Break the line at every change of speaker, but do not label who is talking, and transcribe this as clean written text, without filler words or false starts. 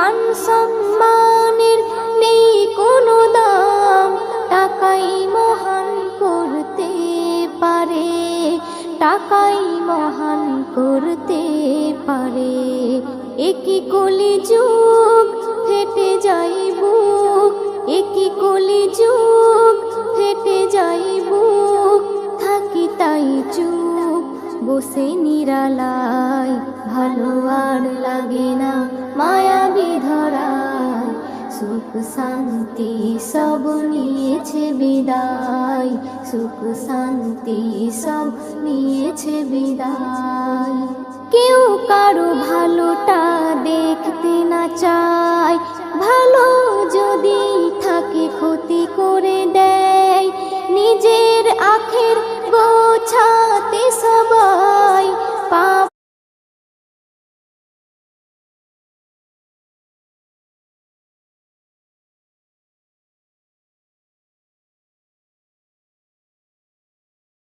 মান সম্মানের নেই কোনো দাম, টাকাই মহান করতে পারে, টাকাই মহান করতে পারে। একই কলিযুগ ফেটে যাই বুক, একই কলিযুগ ফেটে যাই বুক, থাকি তাই চুপ বসে নিরালায়, ভালো আর লাগে না মায়াবী ধরায়। সুখ শান্তি সব নিয়েছে বিদায়, সুখ শান্তি সব নিয়েছে বিদায়। কেউ কারো ভালোটা দেখতে না চায়, ভালো যদি থাকে ক্ষতি করে দেয়। নিজের